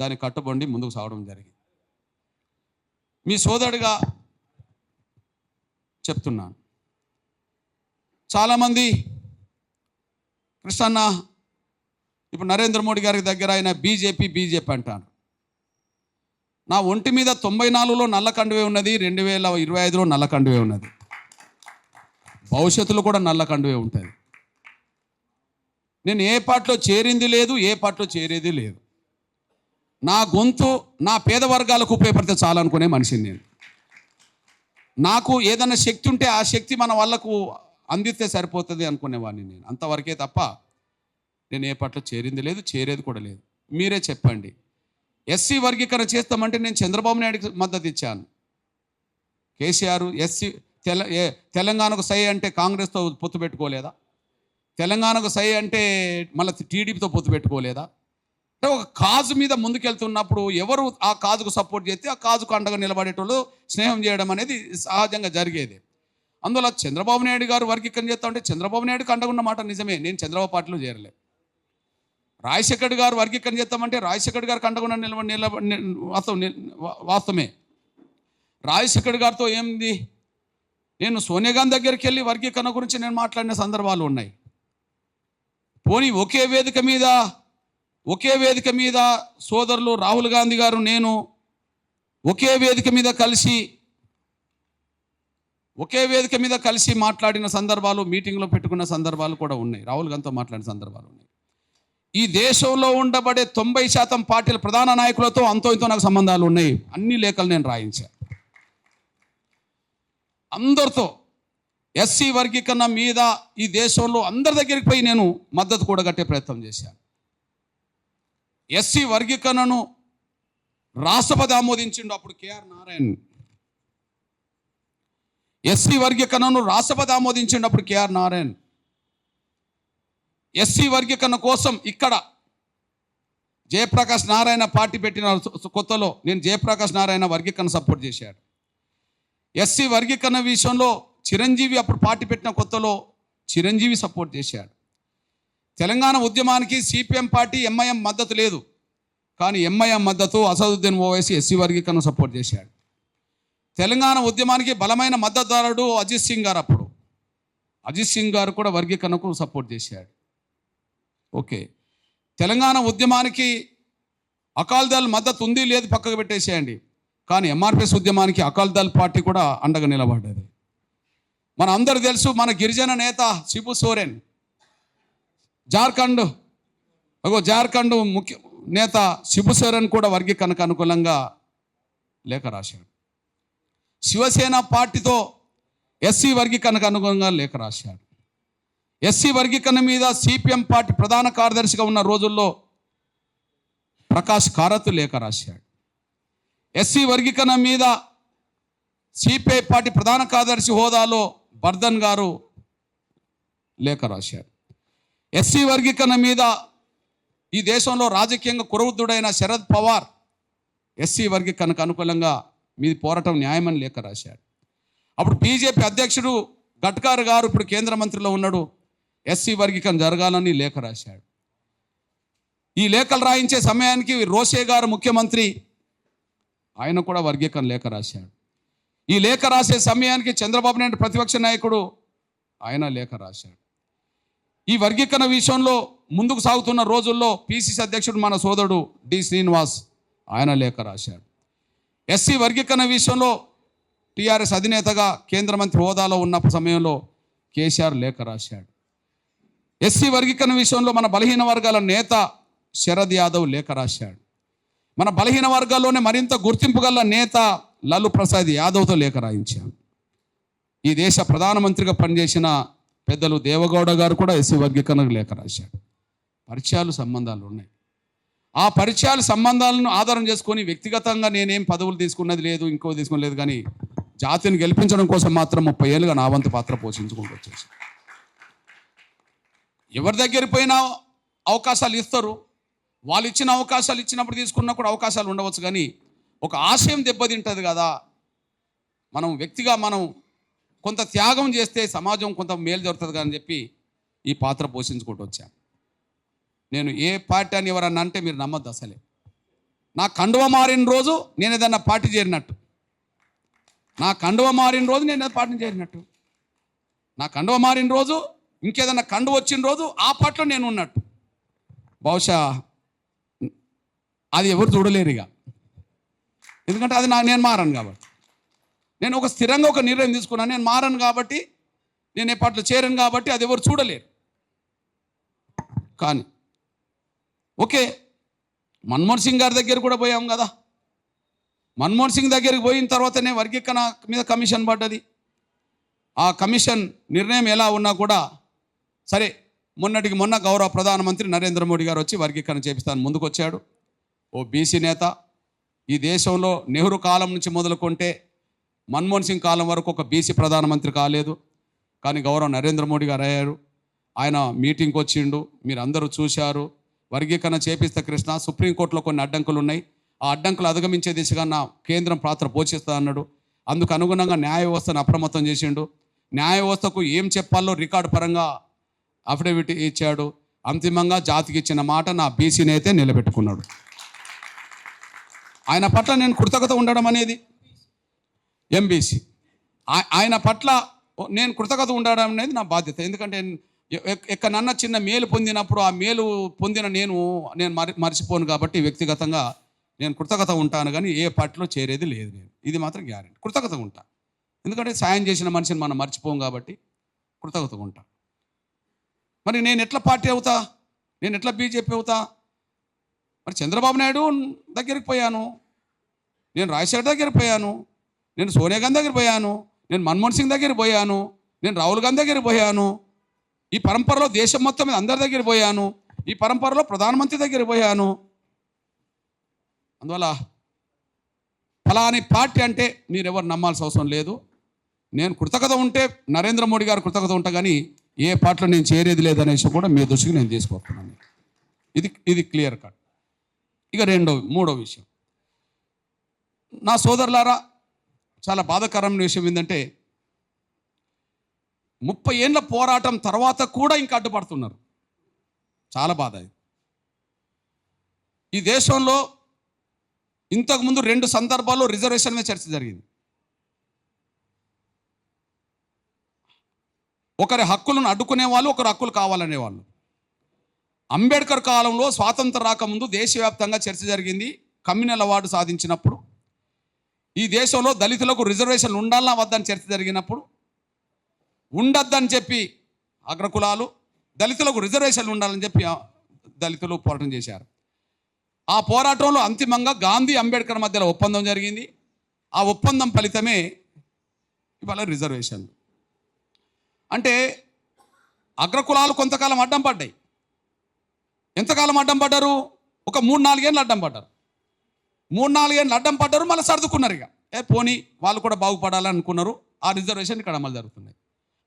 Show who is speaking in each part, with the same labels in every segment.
Speaker 1: దానికి కట్టుబడి ముందుకు సాగడం జరిగింది. మీ సోదరుడిగా చెప్తున్నాను. చాలామంది కృష్ణన్న ఇప్పుడు నరేంద్ర మోడీ గారి దగ్గర ఆయన బీజేపీ అంటారు. నా ఒంటి మీద 94లో నల్ల కండువే ఉన్నది, 2025లో నల్ల కండువే ఉన్నది, భవిష్యత్తులో కూడా నల్ల కండువే ఉంటుంది. నేను ఏ పార్టీలో చేరింది లేదు, ఏ పార్టీలో చేరేది లేదు. నా గొంతు నా పేద వర్గాలకు ఉపయోగపడితే చాలనుకునే మనిషిని నేను. నాకు ఏదైనా శక్తి ఉంటే ఆ శక్తి మన వాళ్ళకు అందిస్తే సరిపోతుంది అనుకునేవాడిని నేను. అంతవరకే తప్ప నేను ఏ పార్టీలో చేరింది లేదు, చేరేది కూడా లేదు. మీరే చెప్పండి. ఎస్సీ వర్గీకరణ చేస్తామంటే నేను చంద్రబాబు నాయుడికి మద్దతు ఇచ్చాను. కేసీఆర్ ఎస్సీ తెలంగాణకు సై అంటే కాంగ్రెస్తో పొత్తు పెట్టుకోలేదా? తెలంగాణకు సై అంటే మళ్ళీ టీడీపీతో పొత్తు పెట్టుకోలేదా? అంటే ఒక కాజు మీద ముందుకెళ్తున్నప్పుడు ఎవరు ఆ కాజుకు సపోర్ట్ చేస్తే ఆ కాజుకు అండగా నిలబడేటోళ్ళు స్నేహం చేయడం అనేది సహజంగా జరిగేది. అందువల్ల చంద్రబాబు నాయుడు గారు వర్గీకరణ చేస్తా ఉంటే చంద్రబాబు నాయుడుకి అండగా ఉన్న మాట నిజమే. నేను చంద్రబాబు పార్టీలో చేరలే. రాజశేఖర్ గారు వర్గీకరణ చేస్తామంటే రాజశేఖర్ గారికి అండగా వాస్తవమే. రాజశేఖర్ గారితో ఏంది, నేను సోనియా గాంధీ దగ్గరికి వెళ్ళి వర్గీకరణ గురించి నేను మాట్లాడిన సందర్భాలు ఉన్నాయి. పోనీ ఒకే వేదిక మీద సోదరులు రాహుల్ గాంధీ గారు నేను ఒకే వేదిక మీద కలిసి మాట్లాడిన సందర్భాలు, మీటింగ్లో పెట్టుకున్న సందర్భాలు కూడా ఉన్నాయి. రాహుల్ గాంధీతో మాట్లాడిన సందర్భాలు ఉన్నాయి. ఈ దేశంలో ఉండబడే 90% పార్టీల ప్రధాన నాయకులతో అంతో ఇంతో నాకు సంబంధాలు ఉన్నాయి. అన్ని లేఖలు నేను రాయించాను. అందరితో ఎస్సీ వర్గీకరణ మీద ఈ దేశంలో అందరి దగ్గరికి పోయి నేను మద్దతు కూడా కట్టే ప్రయత్నం చేశాను. ఎస్సీ వర్గీకరణను రాష్ట్రపతి ఆమోదించిండు అప్పుడు కేఆర్ నారాయణ్. ఎస్సీ వర్గీకరణను రాష్ట్రపతి ఆమోదించిండు అప్పుడు కేఆర్ నారాయణ్. ఎస్సీ వర్గీకరణ కోసం ఇక్కడ జయప్రకాష్ నారాయణ పార్టీ పెట్టిన కొత్తలో నేను జయప్రకాష్ నారాయణ వర్గీకరణ సపోర్ట్ చేశాడు. ఎస్సీ వర్గీకరణ విషయంలో చిరంజీవి అప్పుడు పార్టీ పెట్టిన కొత్తలో చిరంజీవి సపోర్ట్ చేశాడు. తెలంగాణ ఉద్యమానికి సిపిఎం పార్టీ ఎంఐఎం మద్దతు లేదు, కానీ ఎంఐఎం మద్దతు అసదుద్దీన్ ఓవైసీ ఎస్సీ వర్గీకరణ సపోర్ట్ చేశాడు. తెలంగాణ ఉద్యమానికి బలమైన మద్దతుదారుడు అజిత్ సింగ్ గారు, అప్పుడు అజిత్ సింగ్ గారు కూడా వర్గీకరణకు సపోర్ట్ చేశాడు. ఓకే, తెలంగాణ ఉద్యమానికి అకాలీదళ్ మద్దతు ఉంది లేదు పక్కకు పెట్టేసేయండి, కానీ ఎంఆర్పిఎస్ ఉద్యమానికి అకాలీదళ్ పార్టీ కూడా అండగా నిలబడ్డది. మన అందరూ తెలుసు, మన గిరిజన నేత శిబు సోరెన్ జార్ఖండ్ ముఖ్య నేత శిబు సోరెన్ కూడా వర్గీకరణకు అనుకూలంగా లేఖ రాశాడు. శివసేన పార్టీతో ఎస్సీ వర్గీకరణకు అనుగుణంగా లేఖ రాశాడు. ఎస్సీ వర్గీకరణ మీద సిపిఎం పార్టీ ప్రధాన కార్యదర్శిగా ఉన్న రోజుల్లో ప్రకాష్ కారత్ లేఖ రాశాడు. ఎస్సీ వర్గీకరణ మీద సిపిఐ పార్టీ ప్రధాన కార్యదర్శి హోదాలో బర్ధన్ గారు లేఖ రాశారు. ఎస్సీ వర్గీకరణ మీద ఈ దేశంలో రాజకీయంగా కురవృద్ధుడైన శరద్ పవార్ ఎస్సీ వర్గీకరణకు అనుకూలంగా మీ పోరాటం న్యాయమని లేఖ రాశాడు. అప్పుడు బీజేపీ అధ్యక్షుడు గడ్కర్ గారు ఇప్పుడు కేంద్ర మంత్రిలో ఉన్నాడు, ఎస్సీ వర్గీకరణ జరగాలని లేఖ రాశాడు. ఈ లేఖలు రాయించే సమయానికి రోషే గారు ముఖ్యమంత్రి, ఆయన కూడా వర్గీకరణ లేఖ రాశాడు. ఈ లేఖ రాసే సమయానికి చంద్రబాబు నాయుడు ప్రతిపక్ష నాయకుడు, ఆయన లేఖ రాశాడు. ఈ వర్గీకరణ విషయంలో ముందుకు సాగుతున్న రోజుల్లో పిసిసి అధ్యక్షుడు మన సోదరుడు డి శ్రీనివాస్, ఆయన లేఖ రాశాడు. ఎస్సీ వర్గీకరణ విషయంలో టీఆర్ఎస్ అధినేతగా కేంద్ర మంత్రి హోదాలో ఉన్న సమయంలో కేసీఆర్ లేఖ రాశాడు. ఎస్సీ వర్గీకరణ విషయంలో మన బలహీన వర్గాల నేత శరద్ యాదవ్ లేఖ రాశాడు. మన బలహీన వర్గాల్లోనే మరింత గుర్తింపు గల నేత లాలూ ప్రసాద్ యాదవ్తో లేఖ రాయించాడు. ఈ దేశ ప్రధానమంత్రిగా పనిచేసిన పెద్దలు దేవగౌడ గారు కూడా ఎస్సీ వర్గీకరణకు లేఖ రాశాడు. పరిచయాలు సంబంధాలు ఉన్నాయి. ఆ పరిచయాలు సంబంధాలను ఆధారం చేసుకొని వ్యక్తిగతంగా నేనేం పదవులు తీసుకున్నది లేదు, ఇంకో తీసుకున్నది, కానీ జాతిని గెలిపించడం కోసం మాత్రం 30 ఏళ్ళుగా నా వంతు పాత్ర పోషించుకుంటూ వచ్చేసి ఎవరి దగ్గరికి పోయినా అవకాశాలు ఇస్తారు. వాళ్ళు ఇచ్చిన అవకాశాలు ఇచ్చినప్పుడు తీసుకున్నా కూడా అవకాశాలు ఉండవచ్చు, కానీ ఒక ఆశయం దెబ్బతింటుంది కదా. మనం వ్యక్తిగా మనం కొంత త్యాగం చేస్తే సమాజం కొంత మేలు జరుగుతుంది కదా అని చెప్పి ఈ పాత్ర పోషించుకుంటూ వచ్చాను. నేను ఏ పార్టీ అని ఎవరన్నా అంటే మీరు నమ్మద్దు. అసలే నా కండువ మారిన రోజు నేను ఏదన్నా పార్టీ చేరినట్టు, నా కండువ మారిన రోజు నేను ఏదైనా పార్టీ చేరినట్టు, నా కండువ మారిన రోజు ఇంకేదన్నా కండువ వచ్చిన రోజు ఆ పార్టీలో నేను ఉన్నట్టు. బహుశా అది ఎవరు చూడలేరు ఇక, ఎందుకంటే అది నేను మారాను కాబట్టి. నేను ఒక స్థిరంగా ఒక నిర్ణయం తీసుకున్నాను, నేను మారాను కాబట్టి, నేను ఏ పార్టీలో చేరాను కాబట్టి అది ఎవరు చూడలేరు. కానీ ఓకే, మన్మోహన్ సింగ్ గారి దగ్గర కూడా పోయాం కదా. మన్మోహన్ సింగ్ దగ్గరికి పోయిన తర్వాతనే వర్గీకరణ మీద కమిషన్ పడ్డది. ఆ కమిషన్ నిర్ణయం ఎలా ఉన్నా కూడా సరే, మొన్నటికి మొన్న గౌరవ ప్రధానమంత్రి నరేంద్ర మోడీ గారు వచ్చి వర్గీకరణ చేపిస్తాను ముందుకు వచ్చాడు. ఓ బీసీ నేత, ఈ దేశంలో నెహ్రూ కాలం నుంచి మొదలుకుంటే మన్మోహన్ సింగ్ కాలం వరకు ఒక బీసీ ప్రధానమంత్రి కాలేదు. కానీ గౌరవ నరేంద్ర మోడీ గారు అయ్యారు. ఆయన మీటింగ్కి వచ్చిండు, మీరు అందరూ చూశారు. వర్గీకరణ చేపిస్తే కృష్ణ, సుప్రీంకోర్టులో కొన్ని అడ్డంకులు ఉన్నాయి, ఆ అడ్డంకులు అధిగమించే దిశగా నా కేంద్రం పాత్ర పోషిస్తా అన్నాడు. అందుకు అనుగుణంగా న్యాయ వ్యవస్థను అప్రమత్తం చేసిండు. న్యాయ వ్యవస్థకు ఏం చెప్పాలో రికార్డు పరంగా అఫిడవిట్ ఇచ్చాడు. అంతిమంగా జాతికి ఇచ్చిన మాట నా బీసీ నేతే నిలబెట్టుకున్నాడు. ఆయన పట్ల నేను కృతజ్ఞత ఉండడం అనేది ఎంబీసీ, ఆయన పట్ల నేను కృతజ్ఞత ఉండడం అనేది నా బాధ్యత. ఎందుకంటే ఎక్కడన్నా చిన్న మేలు పొందినప్పుడు ఆ మేలు పొందిన నేను మర్చిపోను కాబట్టి వ్యక్తిగతంగా నేను కృతజ్ఞత ఉంటాను, కానీ ఏ పార్టీలో చేరేది లేదు. నేను ఇది మాత్రం గ్యారెంటీ, కృతజ్ఞతగా ఉంటా. ఎందుకంటే సాయం చేసిన మనిషిని మనం మర్చిపోం కాబట్టి కృతజ్ఞతగా ఉంటా. మరి నేను ఎట్లా పార్టీ అవుతా, నేను ఎట్లా బీజేపీ అవుతా? మరి చంద్రబాబు నాయుడు దగ్గరికి పోయాను, నేను రాజశేఖర్ దగ్గరికి పోయాను, నేను సోనియా గాంధీ దగ్గరికి పోయాను, నేను మన్మోహన్ సింగ్ దగ్గరికి పోయాను, నేను రాహుల్ గాంధీ దగ్గరికి పోయాను. ఈ పరంపరలో దేశం మొత్తం మీద అందరి దగ్గర పోయాను, ఈ పరంపరలో ప్రధానమంత్రి దగ్గర పోయాను. అందువల్ల ఫలాని పార్టీ అంటే మీరెవరు నమ్మాల్సిన అవసరం లేదు. నేను కృతజ్ఞత ఉంటే నరేంద్ర మోడీ గారు కృతజ్ఞత ఉంటా, కానీ ఏ పార్టీలో నేను చేరేది లేదనే విషయం కూడా మీ దృష్టికి నేను తీసుకొస్తున్నాను. ఇది క్లియర్ కట్. ఇక మూడో విషయం, నా సోదరులారా, చాలా బాధాకరమైన విషయం ఏంటంటే 30 ఏళ్ళ పోరాటం తర్వాత కూడా ఇంకా అడ్డుపడుతున్నారు. చాలా బాధ. ఈ దేశంలో ఇంతకుముందు 2 సందర్భాల్లో రిజర్వేషన్ మీద చర్చ జరిగింది. ఒకరి హక్కులను అడ్డుకునే వాళ్ళు, ఒకరు హక్కులు కావాలనేవాళ్ళు. అంబేద్కర్ కాలంలో స్వాతంత్రం రాకముందు దేశవ్యాప్తంగా చర్చ జరిగింది. కమ్యూనల్ అవార్డు సాధించినప్పుడు ఈ దేశంలో దళితులకు రిజర్వేషన్లు ఉండాలన్నా వద్దని చర్చ జరిగినప్పుడు ఉండొద్దని చెప్పి అగ్రకులాలు, దళితులకు రిజర్వేషన్లు ఉండాలని చెప్పి దళితులు పోరాటం చేశారు. ఆ పోరాటంలో అంతిమంగా గాంధీ అంబేద్కర్ మధ్యలో ఒప్పందం జరిగింది. ఆ ఒప్పందం ఫలితమే ఇవాళ రిజర్వేషన్లు. అంటే అగ్రకులాలు కొంతకాలం అడ్డం పడ్డాయి. ఎంతకాలం అడ్డం పడ్డారు? ఒక 3-4 ఏళ్ళు అడ్డం పడ్డారు. 3-4 ఏళ్ళు అడ్డం పడ్డారు, మళ్ళీ సర్దుకున్నారు. ఇక పోనీ వాళ్ళు కూడా బాగుపడాలని అనుకున్నారు. ఆ రిజర్వేషన్ ఇక్కడ అమలు జరుగుతున్నాయి.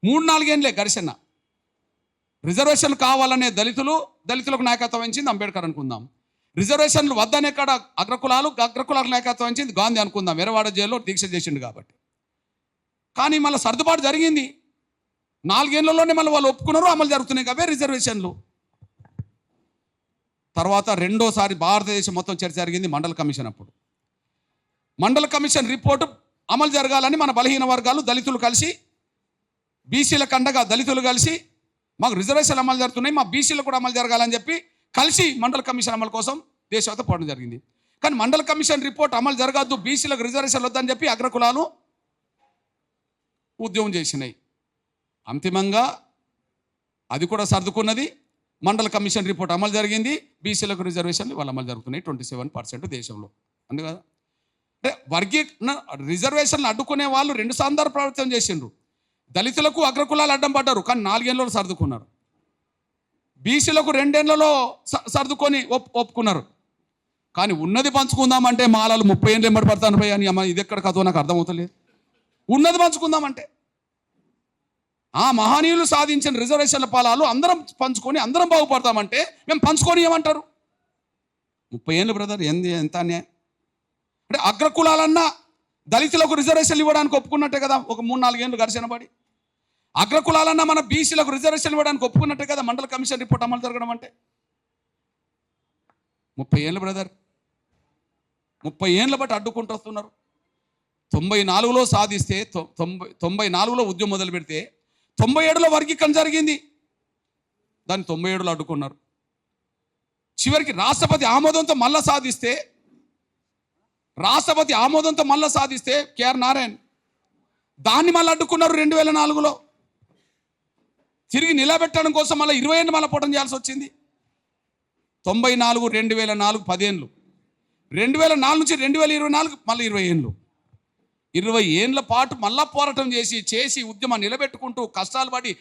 Speaker 1: 3-4 ఏళ్ళే ఘర్షణ. రిజర్వేషన్లు కావాలనే దళితులకు నాయకత్వం వహించింది అంబేద్కర్ అనుకుందాం. రిజర్వేషన్లు వద్దనే కాడ అగ్రకులాలకు నాయకత్వం వహించింది గాంధీ అనుకుందాం. ఎర్రవాడ జైల్లో దీక్ష చేసిండు కాబట్టి. కానీ మళ్ళీ సర్దుబాటు జరిగింది. 4 ఏళ్లలోనే మళ్ళీ వాళ్ళు ఒప్పుకున్నారు, అమలు జరుగుతున్నాయి అవే రిజర్వేషన్లు. తర్వాత రెండోసారి భారతదేశం మొత్తం చర్చ జరిగింది మండల కమిషన్. అప్పుడు మండల కమిషన్ రిపోర్టు అమలు జరగాలని మన బలహీన వర్గాలు, దళితులు కలిసి, బీసీలకు అండగా దళితులు కలిసి మాకు రిజర్వేషన్లు అమలు జరుగుతున్నాయి, మా బీసీలు కూడా అమలు జరగాలని చెప్పి కలిసి మండల కమిషన్ అమలు కోసం దేశవ్యాప్తంగా పోవడం జరిగింది. కానీ మండల కమిషన్ రిపోర్ట్ అమలు జరగద్దు, బీసీలకు రిజర్వేషన్లు వద్దని చెప్పి అగ్రకులాలు ఉద్యమం చేసినాయి. అంతిమంగా అది కూడా సర్దుకున్నది. మండల కమిషన్ రిపోర్ట్ అమలు జరిగింది. బీసీలకు రిజర్వేషన్లు వాళ్ళు అమలు జరుగుతున్నాయి 27% దేశంలో. అంతే కదా? అంటే రిజర్వేషన్లు అడ్డుకునే వాళ్ళు 2 సార్లు ప్రవర్తన చేసిండ్రు. దళితులకు అగ్రకులాలు అడ్డం పడ్డారు, కానీ 4 ఏళ్ళలో సర్దుకున్నారు. బీసీలకు 2 ఏళ్లలో సర్దుకొని ఒప్పుకున్నారు. కానీ ఉన్నది పంచుకుందామంటే మాలలు 30 ఏళ్ళు ఎంబడి పడతాను పోయి అని అమ్మ, ఇది ఎక్కడ కథో నాకు అర్థమవుతలేదు. ఉన్నది పంచుకుందామంటే ఆ మహనీయులు సాధించిన రిజర్వేషన్ల ఫలాలు అందరం పంచుకొని అందరం బాగుపడతామంటే మేము పంచుకొని ఏమంటారు? 30 ఏళ్ళు బ్రదర్, ఎంత అన్యాయం. అంటే అగ్రకులాలన్నా దళితులకు రిజర్వేషన్లు ఇవ్వడానికి ఒప్పుకున్నట్టే కదా. ఒక 3-4 ఏళ్ళు ఘర్షణ పడి అగ్రకులాలన్నా మన బీసీలకు రిజర్వేషన్లు ఇవ్వడానికి ఒప్పుకున్నట్టే కదా మండల కమిషన్ రిపోర్ట్ అమలు జరగడం అంటే. 30 ఏళ్ళు బ్రదర్. 30 ఏళ్ళ బట్టి అడ్డుకుంటూ వస్తున్నారు. 94లో సాధిస్తే 94లో ఉద్యమం మొదలు పెడితే 97లో వర్గీకరణ జరిగింది. దాన్ని 97లో అడ్డుకున్నారు. చివరికి రాష్ట్రపతి ఆమోదంతో మళ్ళా సాధిస్తే కేఆర్ నారాయణ్ దాన్ని మళ్ళీ అడ్డుకున్నారు 2004లో. తిరిగి నిలబెట్టడం కోసం మళ్ళీ 20 ఏళ్ళు మళ్ళీ పోవడం చేయాల్సి వచ్చింది. 94, 2004 10 ఏళ్ళు, 2004 నుంచి 2024 మళ్ళీ 20 ఏళ్ళు, 20 ఏళ్ళ పాటు మళ్ళా పోరాటం చేసి ఉద్యమాన్ని నిలబెట్టుకుంటూ కష్టాలు పడి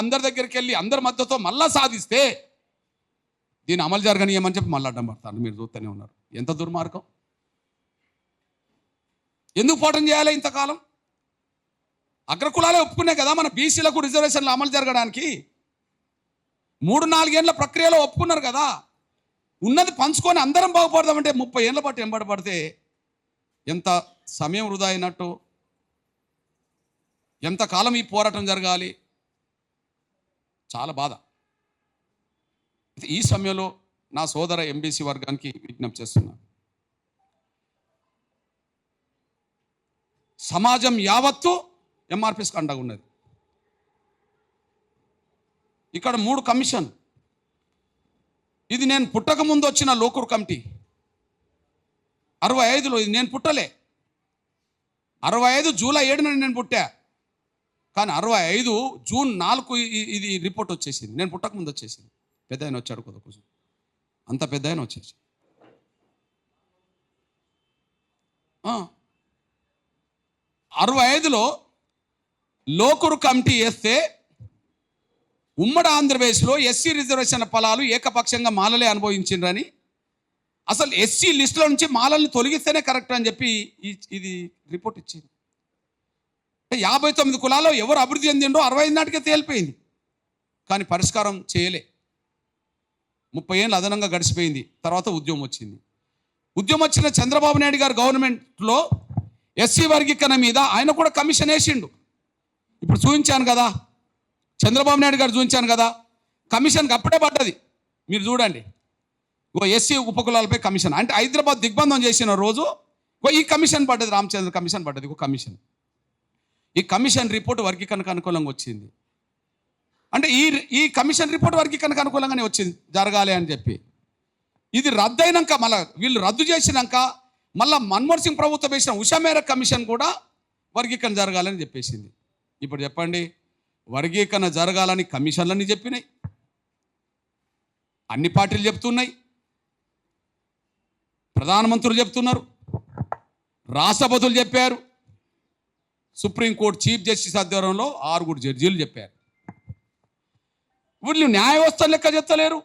Speaker 1: అందరి దగ్గరికి వెళ్ళి అందరి మద్దతుతో మళ్ళా సాధిస్తే దీన్ని అమలు జరగనీయమని చెప్పి మళ్ళీ అడ్డం పడతాను. మీరు చూస్తూనే ఉన్నారు. ఎంత దుర్మార్గం! ఎందుకు పోరాటం చేయాలి ఇంతకాలం? అగ్రకులాలే ఒప్పుకున్నాయి కదా మన బీసీలకు రిజర్వేషన్లు అమలు జరగడానికి. 3-4 ఏళ్ళ ప్రక్రియలో ఒప్పుకున్నారు కదా. ఉన్నది పంచుకొని అందరం బాగుపడదామంటే 30 ఏళ్ళ పాటు ఎంబడబడితే ఎంత సమయం వృధా అయినట్టు, ఎంతకాలం ఈ పోరాటం జరగాలి? చాలా బాధ. ఈ సమయంలో నా సోదర ఎంబీసీ వర్గానికి విజ్ఞప్తి చేస్తున్నా. సమాజం యావత్తు ఎంఆర్పిఎస్కి అండగా ఉన్నది. ఇక్కడ 3 కమిషన్. ఇది నేను పుట్టక ముందు వచ్చిన లోకూర్ కమిటీ 65లో. ఇది నేను పుట్టలే. 65 జూలై 7న నేను పుట్టా. కానీ 65 జూన్ 4 ఇది రిపోర్ట్ వచ్చేసింది. నేను పుట్టక ముందు వచ్చేసింది. పెద్ద ఆయన వచ్చాడు కదా కొంచెం, అంత పెద్ద ఆయన వచ్చేసి 65లో లోకూర్ కమిటీ వేస్తే ఉమ్మడి ఆంధ్రప్రదేశ్లో ఎస్సీ రిజర్వేషన్ ఫలాలు ఏకపక్షంగా మాలలే అనుభవించిండ్రని, అసలు ఎస్సీ లిస్టులో నుంచి మాలల్ని తొలగిస్తేనే కరెక్ట్ అని చెప్పి ఇది రిపోర్ట్ ఇచ్చింది. 59 కులాల్లో ఎవరు అభివృద్ధి చెందిండో 65 నాటికే తేలిపోయింది. కానీ పరిష్కారం చేయలే. 30 ఏళ్ళు అదనంగా గడిచిపోయింది. తర్వాత ఉద్యమం వచ్చింది. ఉద్యమం వచ్చిన చంద్రబాబు నాయుడు గారు గవర్నమెంట్లో ఎస్సీ వర్గీకరణ మీద ఆయన కూడా కమిషన్ వేసిండు. ఇప్పుడు చూపించాను కదా, చంద్రబాబు నాయుడు గారు చూపించాను కదా, కమిషన్కి అప్పుడే పడ్డది. మీరు చూడండి, ఎస్సీ ఉపకులాలపై కమిషన్ అంటే హైదరాబాద్ దిగ్బంధం చేసిన రోజు ఈ కమిషన్ పడ్డది. రామచంద్ర కమిషన్ పడ్డది. ఒక కమిషన్. ఈ కమిషన్ రిపోర్ట్ వర్గీకరణకు అనుకూలంగా వచ్చింది. అంటే ఈ కమిషన్ రిపోర్ట్ వర్గీకరణకు అనుకూలంగానే వచ్చింది, జరగాలి అని చెప్పి. ఇది రద్దయినాక మళ్ళీ వీళ్ళు రద్దు చేసినాక మళ్ళీ మన్మోహన్ సింగ్ ప్రభుత్వం వేసిన ఉషా మేర కమిషన్ కూడా వర్గీకరణ జరగాలని చెప్పేసింది. ఇప్పుడు చెప్పండి, వర్గీకరణ జరగాలని కమిషన్లన్నీ చెప్పినాయి, అన్ని పార్టీలు చెప్తున్నాయి, ప్రధానమంత్రులు చెప్తున్నారు, రాష్ట్రపతులు చెప్పారు, సుప్రీంకోర్టు చీఫ్ జస్టిస్ ఆధ్వర్యంలో 6 జడ్జీలు చెప్పారు. వీళ్ళు న్యాయ వ్యవస్థను లెక్క చెప్తలేరు,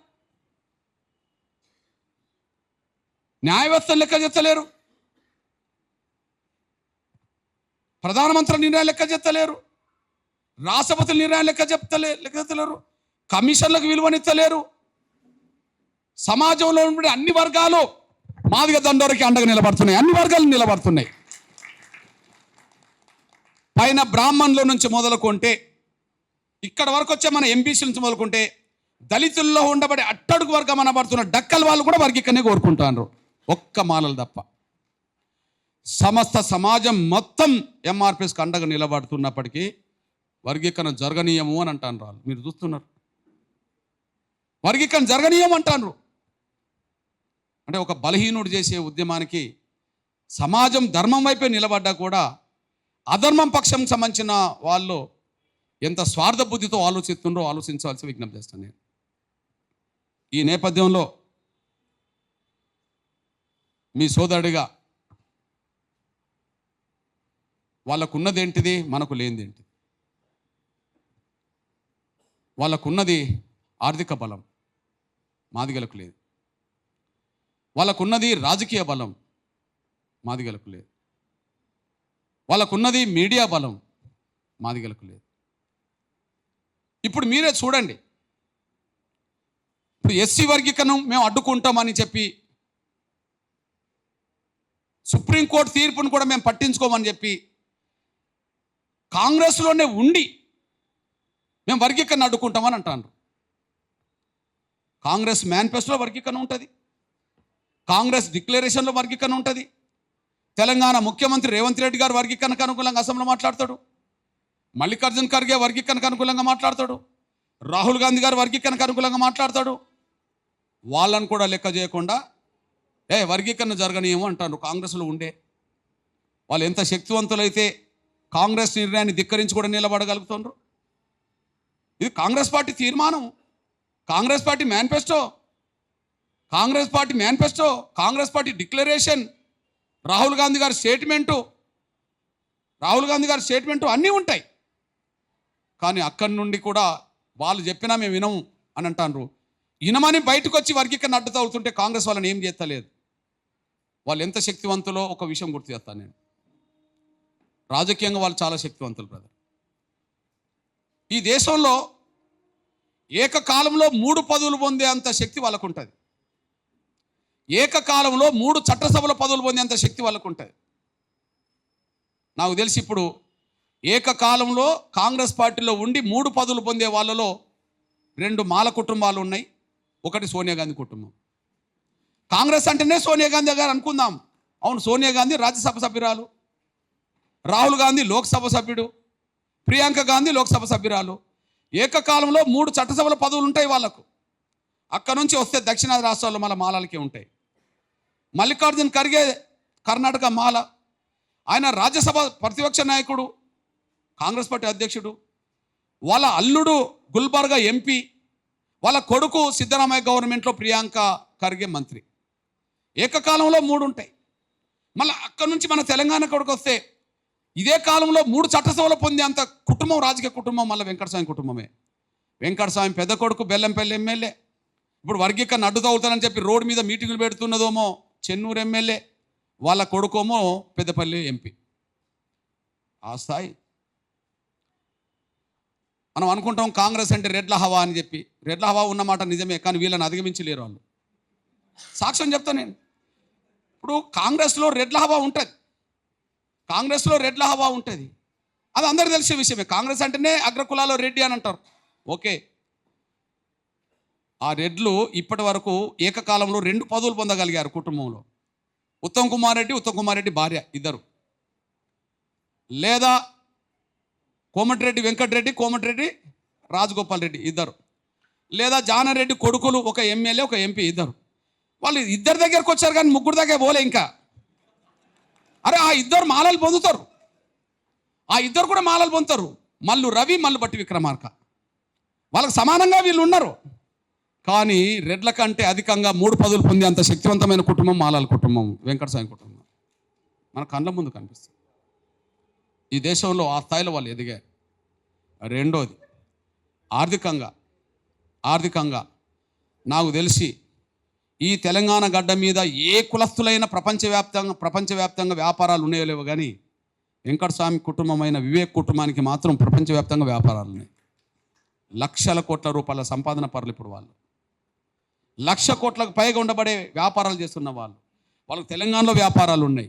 Speaker 1: ప్రధానమంత్రి నిర్ణయం లెక్క చెప్తలేరు, రాష్ట్రపతుల నిర్ణయం లెక్క చెప్తలేరు, కమిషన్లకు విలువనిత్తలేరు. సమాజంలో ఉండే అన్ని వర్గాలు మాదిగ దండోరికి అండగా నిలబడుతున్నాయి. అన్ని వర్గాలు నిలబడుతున్నాయి. పైన బ్రాహ్మణుల నుంచి మొదలుకుంటే ఇక్కడ వరకు వచ్చే మన ఎంబీసీ నుంచి మొదలుకుంటే దళితుల్లో ఉండబడే అట్టడుగు వర్గం అనబడుతున్న డక్కల వాళ్ళు కూడా వర్గీకరణే కోరుకుంటున్నారు, ఒక్క మాలలు తప్ప. సమస్త సమాజం మొత్తం ఎంఆర్పిఎస్కి అండగా నిలబడుతున్నప్పటికీ వర్గీకరణ జరగనీయము అని అంటాను. వాళ్ళు మీరు చూస్తున్నారు, వర్గీకరణ జరగనీయం అంటారు. అంటే ఒక బలహీనుడు చేసే ఉద్యమానికి సమాజం ధర్మం వైపే నిలబడ్డా కూడా అధర్మం పక్షం సంబంధించిన వాళ్ళు ఎంత స్వార్థ బుద్ధితో ఆలోచిస్తుండో ఆలోచించాల్సి విజ్ఞప్తి చేస్తాను నేను. ఈ నేపథ్యంలో మీ సోదరుడిగా వాళ్ళకున్నదేంటిది, మనకు లేనిదేంటిది? వాళ్ళకున్నది ఆర్థిక బలం, మాదిగలకు లేదు. వాళ్ళకున్నది రాజకీయ బలం, మాదిగలకు లేదు. వాళ్ళకున్నది మీడియా బలం, మాదిగలకు లేదు. ఇప్పుడు మీరే చూడండి, ఇప్పుడు ఎస్సీ వర్గీకరణ మేము అడ్డుకుంటామని చెప్పి సుప్రీంకోర్టు తీర్పును కూడా మేము పట్టించుకోమని చెప్పి కాంగ్రెస్లోనే ఉండి మేము వర్గీకరణ అడ్డుకుంటామని అంటారు. కాంగ్రెస్ మేనిఫెస్టోలో వర్గీకరణ ఉంటుంది, కాంగ్రెస్ డిక్లరేషన్లో వర్గీకరణ ఉంటుంది, తెలంగాణ ముఖ్యమంత్రి రేవంత్ రెడ్డి గారు వర్గీకరణకు అనుకూలంగా అసెంబ్లీలో మాట్లాడతాడు. మల్లికార్జున్ ఖర్గే వర్గీకరణకు అనుకూలంగా మాట్లాడతాడు. రాహుల్ గాంధీ గారు వర్గీకరణకు అనుకూలంగా మాట్లాడతాడు. వాళ్ళను కూడా లెక్క చేయకుండా వర్గీకరణ జరగనియేమో అంటారు. కాంగ్రెస్లో ఉండే వాళ్ళు ఎంత శక్తివంతులైతే కాంగ్రెస్ నిర్ణయాన్ని ధిక్కరించి కూడా నిలబడగలుగుతుండ్రు. ఇది కాంగ్రెస్ పార్టీ తీర్మానం, Congress party manifesto, Congress party declaration, Rahul Gandhi గారి స్టేట్మెంటు అన్నీ ఉంటాయి. కానీ అక్కడి నుండి కూడా వాళ్ళు చెప్పినా మేము వినము అని అంటారు. వినమని బయటకు వచ్చి వర్గీకరణ అడ్డు తగులుతుంటే కాంగ్రెస్ వాళ్ళని ఏం చేస్తలేదు. వాళ్ళు ఎంత శక్తివంతులో ఒక విషయం గుర్తు చేస్తాను నేను. రాజకీయంగా వాళ్ళు చాలా శక్తివంతులు బ్రదర్. ఈ దేశంలో ఏకకాలంలో 3 పదవులు పొందే అంత శక్తి వాళ్ళకు ఉంటుంది. ఏకకాలంలో 3 చట్టసభల పదవులు పొందే అంత శక్తి వాళ్ళకు ఉంటుంది. నాకు తెలిసి ఇప్పుడు ఏకకాలంలో కాంగ్రెస్ పార్టీలో ఉండి 3 పదవులు పొందే వాళ్ళలో 2 మాల కుటుంబాలు ఉన్నాయి, ఒకటి సోనియా గాంధీ కుటుంబం. కాంగ్రెస్ అంటేనే సోనియా గాంధీ గారు అనుకుందాం. అవును, సోనియా గాంధీ రాజ్యసభ సభ్యురాలు, రాహుల్ గాంధీ లోక్సభ సభ్యుడు, ప్రియాంక గాంధీ లోక్సభ సభ్యురాలు. ఏకకాలంలో 3 చట్టసభల పదవులు ఉంటాయి వాళ్ళకు. అక్కడ నుంచి వస్తే దక్షిణాది రాష్ట్రాల్లో మళ్ళీ మాలలకే ఉంటాయి. మల్లికార్జున్ ఖర్గే కర్ణాటక మాల, ఆయన రాజ్యసభ ప్రతిపక్ష నాయకుడు, కాంగ్రెస్ పార్టీ అధ్యక్షుడు. వాళ్ళ అల్లుడు గుల్బర్గా ఎంపీ, వాళ్ళ కొడుకు సిద్ధరామయ్య గవర్నమెంట్లో ప్రియాంక ఖర్గే మంత్రి. ఏకకాలంలో 3 ఉంటాయి. మళ్ళీ అక్కడి నుంచి మన తెలంగాణ కొడుకు వస్తే ఇదే కాలంలో 3 చట్టసభలు పొందే అంత కుటుంబం, రాజకీయ కుటుంబం మళ్ళీ వెంకటస్వామి కుటుంబమే. వెంకటస్వామి పెద్ద కొడుకు బెల్లంపల్లి ఎమ్మెల్యే. ఇప్పుడు వర్గీకరణ అడ్డు తగులుతానని చెప్పి రోడ్డు మీద మీటింగులు పెడుతున్నదోమో చెన్నూరు ఎమ్మెల్యే, వాళ్ళ కొడుకోమో పెద్దపల్లి ఎంపీ. ఆ స్థాయి. మనం అనుకుంటాం కాంగ్రెస్ అంటే రెడ్ల హవా అని చెప్పి. రెడ్ల హవా ఉన్నమాట నిజమే, కానీ వీళ్ళని అధిగమించలేరు వాళ్ళు. సాక్ష్యం చెప్తాను నేను. ఇప్పుడు కాంగ్రెస్లో రెడ్ల హవా ఉంటుంది, అది అందరికీ తెలిసే విషయమే. కాంగ్రెస్ అంటేనే అగ్రకులాలో రెడ్డి అని అంటారు. ఓకే, ఆ రెడ్లు ఇప్పటి వరకు ఏకకాలంలో 2 పదవులు పొందగలిగారు కుటుంబంలో. ఉత్తమ్ కుమార్ రెడ్డి భార్య ఇద్దరు, లేదా కోమటిరెడ్డి వెంకటరెడ్డి రాజగోపాల్ రెడ్డి ఇద్దరు, లేదా జానారెడ్డి కొడుకులు, ఒక ఎమ్మెల్యే ఒక ఎంపీ ఇద్దరు. వాళ్ళు ఇద్దరి దగ్గరకు వచ్చారు కానీ 3 దగ్గర పోలే ఇంకా. అరే ఆ ఇద్దరు మాలలు పొందుతారు, మల్లు రవి, మల్లు బట్టి విక్రమార్క. వాళ్ళకి సమానంగా వీళ్ళు ఉన్నారు. కానీ రెడ్ల కంటే అధికంగా 3 పదవులు పొందే అంత శక్తివంతమైన కుటుంబం మాలల కుటుంబం, వెంకటస్వామి కుటుంబం. మన కళ్ళ ముందు కనిపిస్తుంది. ఈ దేశంలో ఆ స్థాయిలో వాళ్ళు ఎదిగారు. రెండోది ఆర్థికంగా నాకు తెలిసి ఈ తెలంగాణ గడ్డ మీద ఏ కులస్తులైన ప్రపంచవ్యాప్తంగా వ్యాపారాలు ఉన్నాయో లేవో కానీ వెంకటస్వామి కుటుంబమైన వివేక్ కుటుంబానికి మాత్రం ప్రపంచవ్యాప్తంగా వ్యాపారాలు ఉన్నాయి. లక్షల కోట్ల రూపాయల సంపాదన పరులు ఇప్పుడు వాళ్ళు. 1,00,000 కోట్లకు పైగా ఉండబడే వ్యాపారాలు చేస్తున్న వాళ్ళకు తెలంగాణలో వ్యాపారాలు ఉన్నాయి,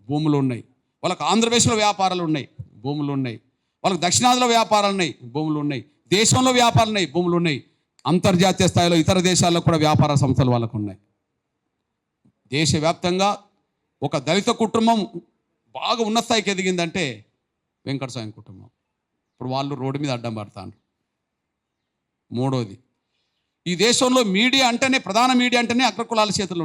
Speaker 1: భూములు ఉన్నాయి. వాళ్ళకు ఆంధ్రప్రదేశ్లో వ్యాపారాలు ఉన్నాయి, భూములు ఉన్నాయి. వాళ్ళకు దక్షిణాదిలో వ్యాపారాలు ఉన్నాయి, భూములు ఉన్నాయి. దేశంలో వ్యాపారాలు ఉన్నాయి, భూములు ఉన్నాయి. అంతర్జాతీయ స్థాయిలో ఇతర దేశాల్లో కూడా వ్యాపార సంస్థలు వాళ్ళకు ఉన్నాయి. దేశవ్యాప్తంగా ఒక దళిత కుటుంబం బాగా ఉన్నత స్థాయికి ఎదిగిందంటే వెంకటస్వామి కుటుంబం. ఇప్పుడు వాళ్ళు రోడ్డు మీద అడ్డం పడతారు. మూడోది, ఈ దేశంలో ప్రధాన మీడియా అంటేనే అగ్రకులాల చేతులు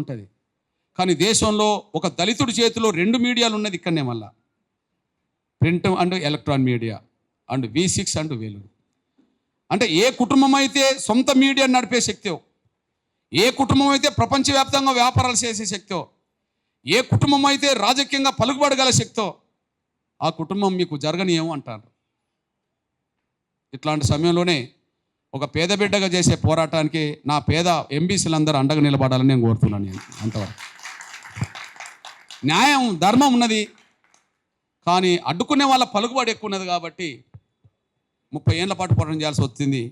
Speaker 1: ఉంటుంది. కానీ దేశంలో ఒక దళితుడి చేతిలో 2 మీడియాలు ఉన్నది ఇక్కడనే. మళ్ళా print and electronic media and V6 and Vellore. అంటే ఏ కుటుంబం అయితే సొంత మీడియా నడిపే శక్తో, ఏ కుటుంబం అయితే ప్రపంచవ్యాప్తంగా వ్యాపారాలు చేసే శక్తో, ఏ కుటుంబం అయితే రాజకీయంగా పలుకుబడగల శక్తో, ఆ కుటుంబం మీకు జరగనియేమో అంటారు. ఇట్లాంటి సమయంలోనే ఒక పేద బిడ్డగా చేసే పోరాటానికి నా పేద ఎంబీసీలందరూ అండగా నిలబడాలని నేను కోరుతున్నాను. నేను అంతవరకు న్యాయం ధర్మం ఉన్నది, కానీ అడ్డుకునే వాళ్ళ పలుకుబడి ఎక్కువ ఉన్నది. కాబట్టి 30 ఏళ్ల పాటు పోరాటం చేయాల్సి వచ్చింది.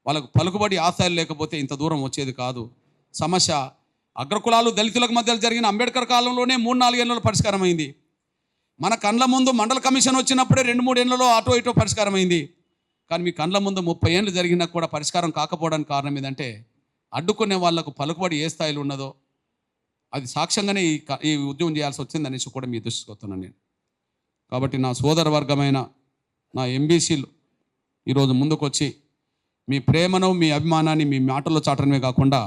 Speaker 1: వాళ్ళకు పలుకుబడి ఆశయాలు లేకపోతే ఇంత దూరం వచ్చేది కాదు. సమస్య అగ్రకులాలు దళితులకు మధ్య జరిగిన అంబేద్కర్ కాలంలోనే 3-4 ఏళ్లలో పరిష్కారం అయింది. మన కండ్ల ముందు మండల కమిషన్ వచ్చినప్పుడే 2-3 ఏళ్లలో అటో ఇటో పరిష్కారం అయింది. కానీ మీ కండ్ల ముందు 30 ఏళ్ళు జరిగినా కూడా పరిష్కారం కాకపోవడానికి కారణం ఏంటంటే అడ్డుకునే వాళ్లకు పలుకుబడి ఏ స్థాయిలో ఉన్నదో అది సాక్ష్యంగానే ఈ ఉద్యమం చేయాల్సి వచ్చిందనేసి కూడా మీ దృష్టికి వస్తున్నాను నేను. కాబట్టి నా సోదర వర్గమైన నా ఎంబీసీలు ఈరోజు ముందుకొచ్చి మీ ప్రేమను మీ అభిమానాన్ని మీ మాటల్లో చాటడమే కాకుండా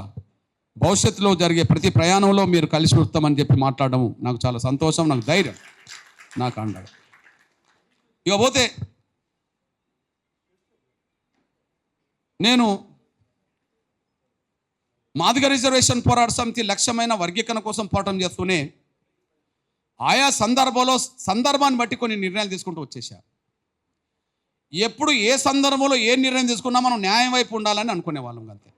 Speaker 1: భవిష్యత్తులో జరిగే ప్రతి ప్రయాణంలో మీరు కలిసి వస్తామని చెప్పి మాట్లాడడం నాకు చాలా సంతోషం, నాకు ధైర్యం, నాకు అండగా. ఇక పోతే నేను మాదిగ రిజర్వేషన్ పోరాట సమితి లక్ష్యమైన వర్గీకరణ కోసం పోరాటం చేస్తూనే ఆయా సందర్భాన్ని బట్టి కొన్ని నిర్ణయాలు తీసుకుంటూ వచ్చేసా. ఎప్పుడు ఏ సందర్భంలో ఏ నిర్ణయం తీసుకున్నా మనం న్యాయం వైపు ఉండాలని అనుకునే వాళ్ళం అంతే.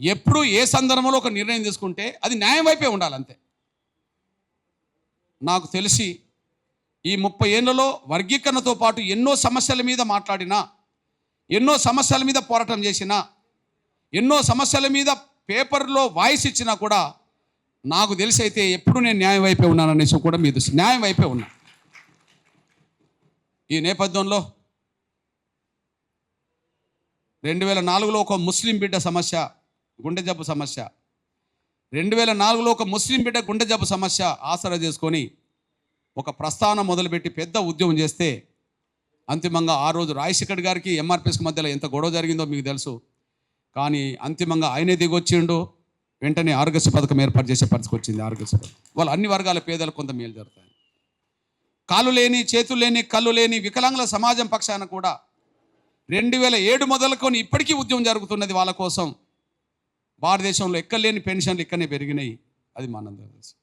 Speaker 1: ఎప్పుడు ఏ సందర్భంలో ఒక నిర్ణయం తీసుకుంటే అది న్యాయం వైపే ఉండాలంతే. నాకు తెలిసి ఈ 30 ఏళ్లలో వర్గీకరణతో పాటు ఎన్నో సమస్యల మీద మాట్లాడినా, ఎన్నో సమస్యల మీద పోరాటం చేసినా, ఎన్నో సమస్యల మీద పేపర్లో వాయిస్ ఇచ్చినా కూడా నాకు తెలిసి అయితే ఎప్పుడు నేను న్యాయం వైపే ఉన్నాననేసి కూడా మీ దృష్టి న్యాయం వైపే ఉన్నా. ఈ నేపథ్యంలో 2004లో ఒక ముస్లిం బిడ్డ సమస్య, గుండె జబ్బు సమస్య, 2004లో ఒక ముస్లిం బిడ్డ గుండె జబ్బు సమస్య ఆసరా చేసుకొని ఒక ప్రస్థానం మొదలుపెట్టి పెద్ద ఉద్యమం చేస్తే అంతిమంగా ఆ రోజు రాజశేఖర్ గారికి ఎంఆర్పిఎస్కి మధ్యలో ఎంత గొడవ జరిగిందో మీకు తెలుసు. కానీ అంతిమంగా ఆయనే దిగొచ్చిండు. వెంటనే ఆరోగ్యశ్రీ పథకం ఏర్పాటు చేసే పరిస్థితి వచ్చింది. ఆరోగ్యశ్రీ పథకం వాళ్ళు అన్ని వర్గాల పేదలకు కొంత మేలు జరుగుతాయి. కాళ్ళు లేని, చేతులు లేని, కళ్ళు లేని వికలాంగుల సమాజం పక్షాన కూడా 2007 మొదలుకొని ఇప్పటికీ ఉద్యమం జరుగుతున్నది వాళ్ళ కోసం. భారతదేశంలో ఎక్కలేని పెన్షన్లు ఇక్కడనే పెరిగినాయి. అది మనందరికీ తెలుసు.